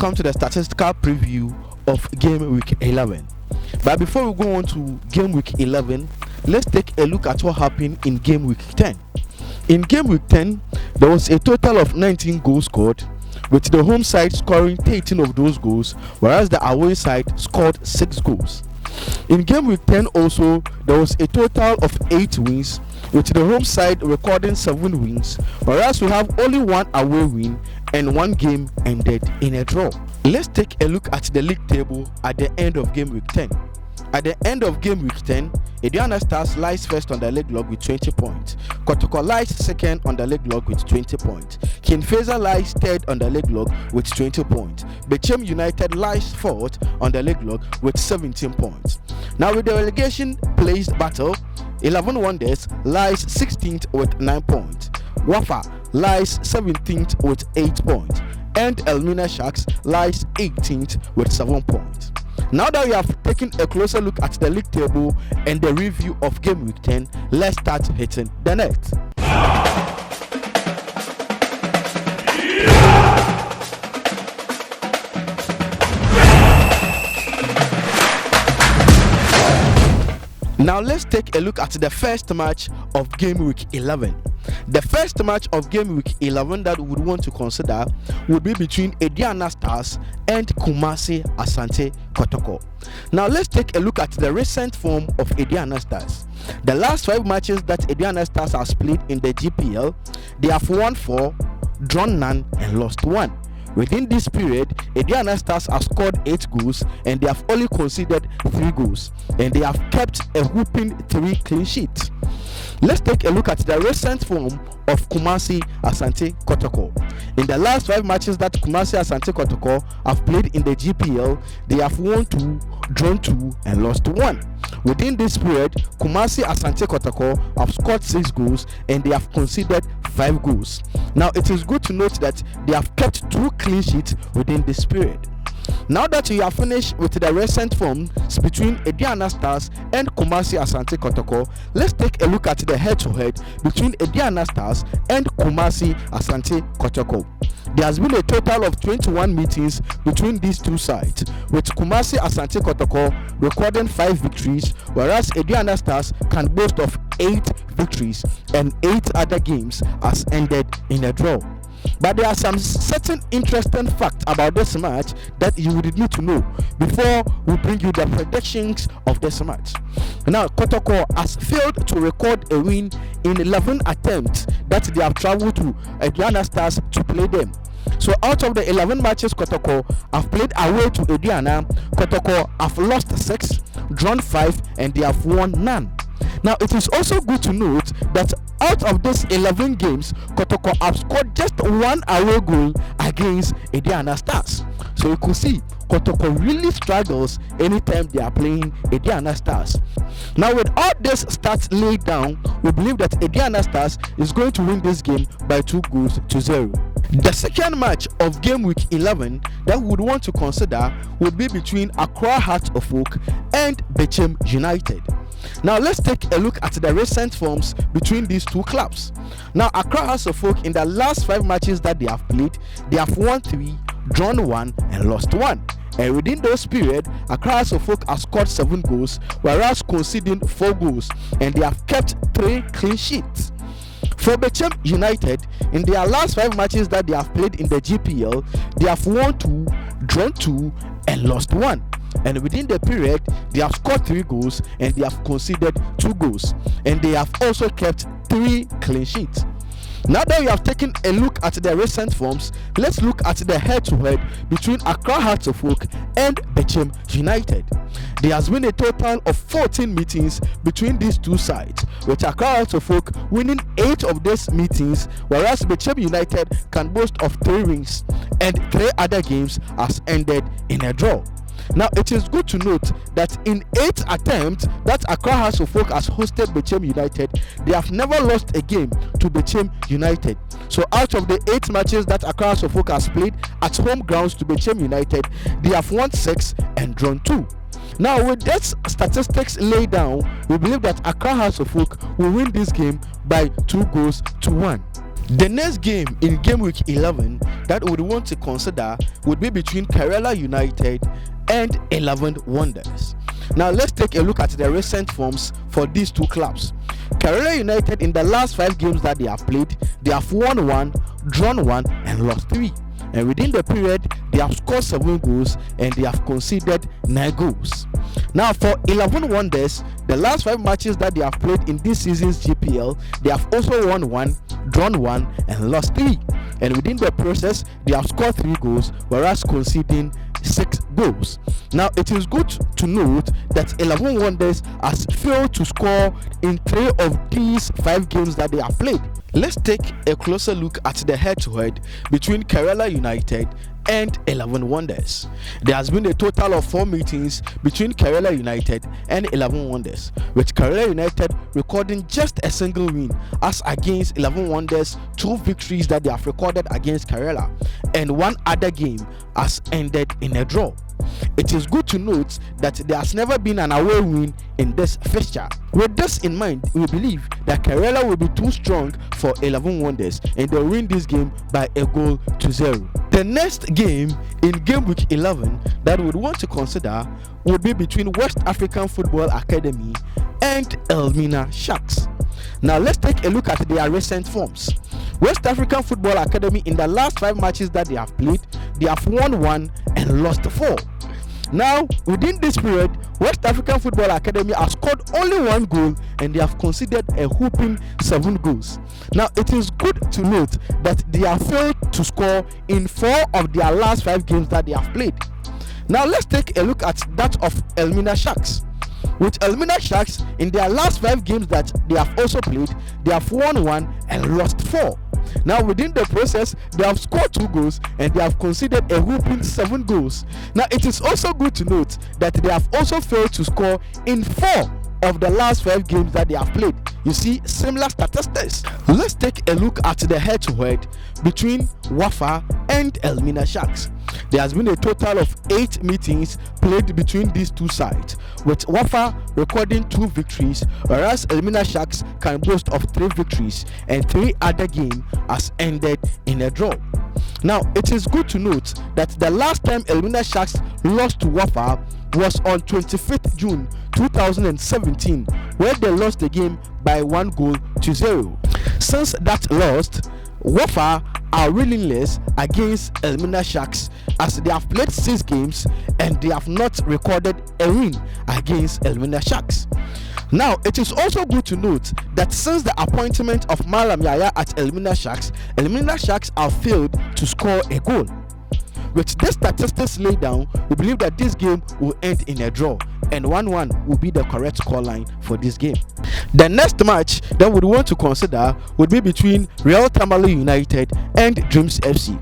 welcome to the statistical preview of Game Week 11. But before we go on to Game Week 11, let's take a look at what happened in Game Week 10. In Game Week 10, there was a total of 19 goals scored, with the home side scoring 13 of those goals, whereas the away side scored 6 goals. In Game Week 10 also, there was a total of 8 wins, with the home side recording 7 wins, whereas we have only 1 away win and 1 game ended in a draw. Let's take a look at the league table at the end of Game Week 10. At the end of Game Week 10, Aduana Stars lies first on the league log with 20 points. Kotoko lies second on the league log with 20 points. King Faisal lies third on the league log with 20 points. Bechem United lies fourth on the league log with 17 points. Now with the relegation placed battle, 11 Wonders lies 16th with 9 points. Wafa lies 17th with 8 points. And Elmina Sharks lies 18th with 7 points. Now that we have taken a closer look at the league table and the review of Game Week 10, let's start hitting the net. Now let's take a look at the first match of Game Week 11. The first match of Game Week 11 that we would want to consider would be between Aduana Stars and Kumasi Asante Kotoko. Now let's take a look at the recent form of Aduana Stars. The last 5 matches that Aduana Stars has played in the GPL, they have won 4, drawn none, and lost 1. Within this period, Aduana Stars have scored 8 goals and they have only conceded 3 goals, and they have kept a whopping 3 clean sheets. Let's take a look at the recent form of Kumasi Asante Kotoko. In the last 5 matches that Kumasi Asante Kotoko have played in the GPL, they have won 2, drawn 2, and lost 1. Within this period, Kumasi Asante Kotoko have scored 6 goals and they have conceded 5 goals. Now it is good to note that they have kept 2 clean sheets within this period. Now that we have finished with the recent forms between Aduana Stars and Kumasi Asante Kotoko, let's take a look at the head-to-head between Aduana Stars and Kumasi Asante Kotoko. There has been a total of 21 meetings between these two sides, with Kumasi Asante Kotoko recording 5 victories, whereas Aduana Stars can boast of 8 victories and 8 other games has ended in a draw. But there are some certain interesting facts about this match that you would need to know before we bring you the predictions of this match. Now, Kotoko has failed to record a win in 11 attempts that they have traveled to Aduana Stars to play them. So out of the 11 matches Kotoko have played away to Aduana, Kotoko have lost 6, drawn 5, and they have won none. Now it is also good to note that out of these 11 games, Kotoko have scored just 1 away goal against Aduana Stars. So you could see Kotoko really struggles anytime they are playing Aduana Stars. Now with all this stats laid down, we believe that Aduana Stars is going to win this game by 2 goals to 0. The second match of Game Week 11 that we would want to consider would be between Accra Hearts of Oak and Bechem United. Now let's take a look at the recent forms between these two clubs. Now Accra Hearts of Oak, in the last 5 matches that they have played, they have won 3, drawn 1, and lost 1. And within those period, Accra Hearts of Oak has scored 7 goals, whereas conceding 4 goals, and they have kept 3 clean sheets. For Bechem United, in their last 5 matches that they have played in the GPL, they have won 2, drawn 2, and lost 1. And within the period, they have scored 3 goals and they have conceded 2 goals, and they have also kept 3 clean sheets. Now that we have taken a look at the recent forms, let's look at the head-to-head between Accra Hearts of Oak and Bechem United. There has been a total of 14 meetings between these two sides, with Accra Hearts of Oak winning 8 of these meetings, whereas Bechem United can boast of 3 wins and 3 other games has ended in a draw. Now it is good to note that in 8 attempts that Accra Hearts of Oak has hosted Bechem United, they have never lost a game to Bechem United. So out of the 8 matches that Accra Hearts of Oak has played at home grounds to Bechem United, they have won 6 and drawn 2. Now with these statistics laid down, we believe that Accra Hearts of Oak will win this game by 2 goals to 1. The next game in game week 11 that we would want to consider would be between Kerala United and 11 Wonders. Now let's take a look at the recent forms for these two clubs. Kerala United, in the last 5 games that they have played, they have won 1, drawn 1 and lost 3. And within the period, they have scored 7 goals and they have conceded 9 goals. Now for 11 Wonders, the last 5 matches that they have played in this season's GPL, they have also won 1, drawn 1 and lost 3. And within the process, they have scored 3 goals, whereas conceding 6 goals. Now it is good to note that 11 Wonders has failed to score in 3 of these 5 games that they have played. Let's take a closer look at the head-to-head between Kerala United and 11 Wonders. There has been a total of 4 meetings between Kerala United and 11 Wonders, with Kerala United recording just a single win, as against 11 Wonders 2 victories that they have recorded against Kerala, and 1 other game has ended in a draw. It is good to note that there has never been an away win in this fixture. With this in mind, we believe that Kerala will be too strong for 11 Wonders and they'll win this game by a goal to 0. The next game in game week 11 that we would want to consider would be between West African Football Academy and Elmina Sharks. Now let's take a look at their recent forms. West African Football Academy, in the last 5 matches that they have played, they have won 1 and lost 4. Now within this period, West African Football Academy has scored only 1 goal and they have conceded a whopping 7 goals. Now it is good to note that they have failed to score in 4 of their last 5 games that they have played. Now let's take a look at that of Elmina Sharks. With Elmina Sharks, in their last 5 games that they have also played, they have won 1 and lost 4. Now within the process, they have scored 2 goals and they have conceded a whopping 7 goals. Now it is also good to note that they have also failed to score in 4 of the last 5 games that they have played. You see similar statistics. Let's take a look at the head-to-head between Wafa and Elmina Sharks. There has been a total of 8 meetings played between these two sides, with Wafa recording 2 victories, whereas Elmina Sharks can boast of 3 victories and 3 other games has ended in a draw. Now it is good to note that the last time Elmina Sharks lost to Wafa was on 25th June 2017, where they lost the game by 1 goal to 0. Since that loss, Wafa are winless against Elmina Sharks, as they have played 6 games and they have not recorded a win against Elmina Sharks. Now it is also good to note that since the appointment of Malam Yaya at Elmina Sharks have failed to score a goal. With these statistics laid down, we believe that this game will end in a draw and 1-1 will be the correct scoreline for this game. The next match that we want to consider would be between Real Tamale United and Dreams FC.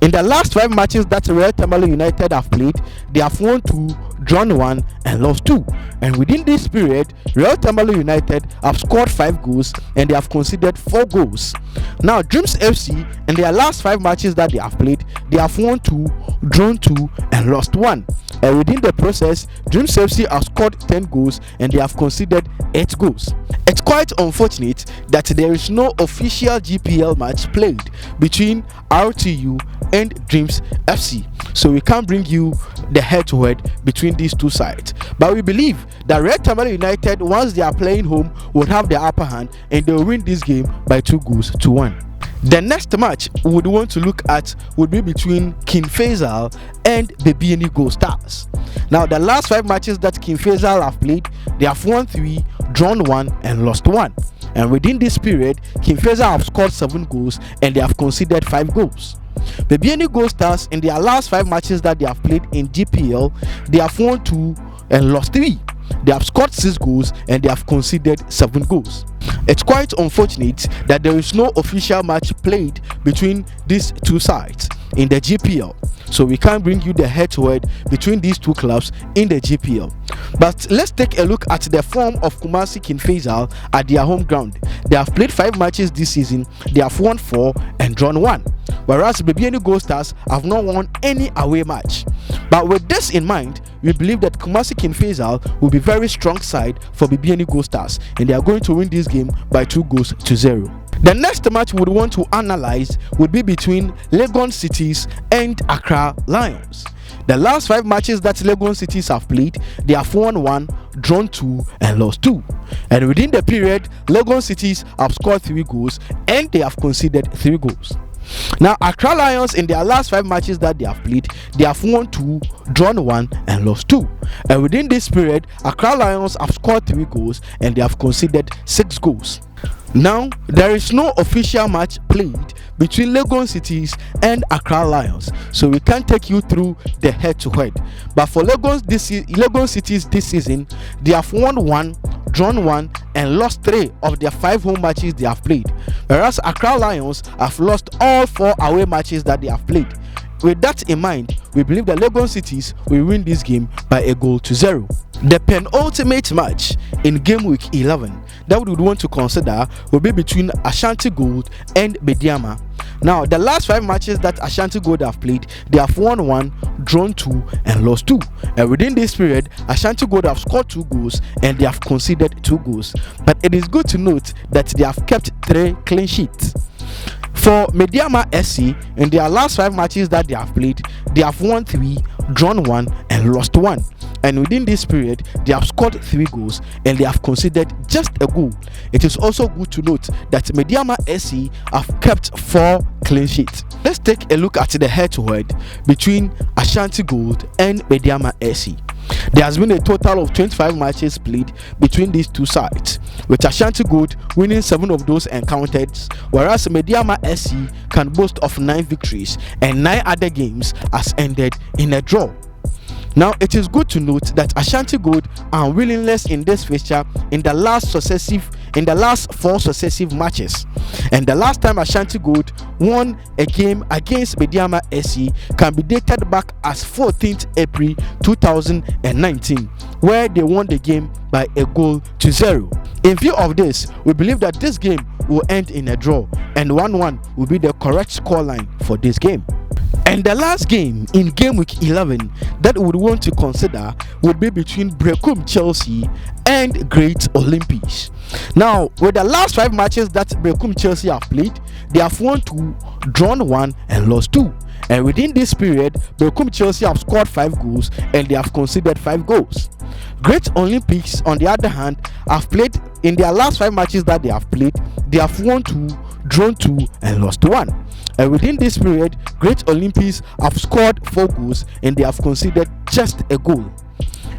In the last 5 matches that Real Tamale United have played, they have won 2, drawn 1 and lost 2. And within this period, Real Tamale United have scored 5 goals and they have conceded 4 goals. Now Dreams FC, in their last 5 matches that they have played, they have won 2, drawn 2 and lost 1. And within the process, Dreams FC have scored 10 goals and they have conceded 8 goals. It's quite unfortunate that there is no official GPL match played between RTU and Dreams FC, so we can't bring you the head-to-head between these two sides. But we believe that Red Tamale United, once they are playing home, will have the upper hand and they will win this game by 2 goals to 1. The next match we would want to look at would be between King Faisal and Bebiani Gold Stars. Now the last 5 matches that King Faisal have played, they have won 3, drawn 1 and lost 1. And within this period, King Faisal have scored 7 goals and they have conceded 5 goals. Bebiani Gold Stars, in their last 5 matches that they have played in GPL, they have won 2 and lost 3. They have scored 6 goals and they have conceded 7 goals. It's quite unfortunate that there is no official match played between these two sides in the GPL, so we can't bring you the head-to-head between these two clubs in the GPL. But let's take a look at the form of Kumasi King Faisal at their home ground. They have played 5 matches this season, they have won 4 and drawn 1, whereas Bebiani Gold Stars have not won any away match. But with this in mind, we believe that Kumasi King Faisal will be very strong side for Bebiani Gold Stars and they are going to win this game by 2 goals to 0. The next match we would want to analyze would be between Legon Cities and Accra Lions. The last 5 matches that Legon Cities have played, they have won 1, drawn 2, and lost 2. And within the period, Legon Cities have scored 3 goals and they have conceded 3 goals. Now, Accra Lions, in their last 5 matches that they have played, they have won 2, drawn 1, and lost 2. And within this period, Accra Lions have scored 3 goals and they have conceded 6 goals. Now, there is no official match played between Legon Cities and Accra Lions, so we can't take you through the head-to-head. But for Legon Cities this season, they have won 1, drawn 1, and lost 3 of their 5 home matches they have played, whereas Accra Lions have lost all 4 away matches that they have played. With that in mind, we believe that Legon Cities will win this game by 1-0. The penultimate match in game week 11 that we would want to consider will be between Ashanti Gold and Medeama. Now, the last 5 matches that Ashanti Gold have played, they have won 1, drawn 2, and lost 2. And within this period, Ashanti Gold have scored 2 goals and they have conceded 2 goals. But it is good to note that they have kept 3 clean sheets. For Medeama SC, in their last 5 matches that they have played, they have won 3, drawn 1, and lost 1. And within this period, they have scored 3 goals and they have conceded just a goal. It is also good to note that Medeama SC have kept 4 clean sheets. Let's take a look at the head-to-head between Ashanti Gold and Medeama SC. There has been a total of 25 matches played between these two sides, with Ashanti Gold winning 7 of those encounters, whereas Medeama SC can boast of 9 victories and 9 other games has ended in a draw. Now, it is good to note that Ashanti Gold are winless in this fixture in the last 4 successive matches, and the last time Ashanti Gold won a game against Medeama SC can be dated back as 14th April 2019, where they won the game by 1-0. In view of this, we believe that this game will end in a draw, and 1-1 will be the correct scoreline for this game. And the last game in game week 11 that we would want to consider would be between Berekum Chelsea and Great Olympics. Now, with the last 5 matches that Berekum Chelsea have played, they have won 2, drawn 1, and lost 2. And within this period, Berekum Chelsea have scored 5 goals and they have conceded 5 goals. Great Olympics, on the other hand, have played in their last 5 matches that they have played, they have won 2, drawn 2, and lost 1. And within this period, Great Olympics have scored 4 goals and they have conceded just a goal.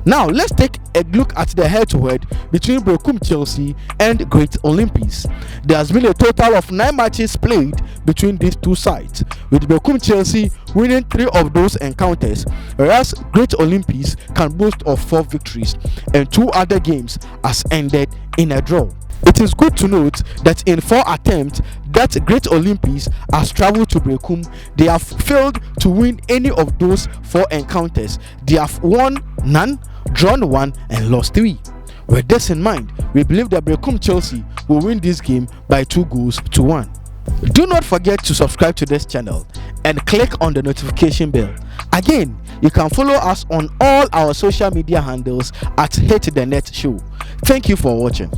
Now, let's take a look at the head-to-head between Berekum Chelsea and Great Olympics. There has been a total of 9 matches played between these two sides, with Berekum Chelsea winning 3 of those encounters, whereas Great Olympics can boast of 4 victories and 2 other games has ended in a draw. It is good to note that in 4 attempts that Great Olympics has traveled to Berekum, they have failed to win any of those 4 encounters. They have won none, drawn 1, and lost 3. With this in mind, we believe that Berekum Chelsea will win this game by 2-1. Do not forget to subscribe to this channel and click on the notification bell. Again, you can follow us on all our social media handles at Hit the Net Show. Thank you for watching.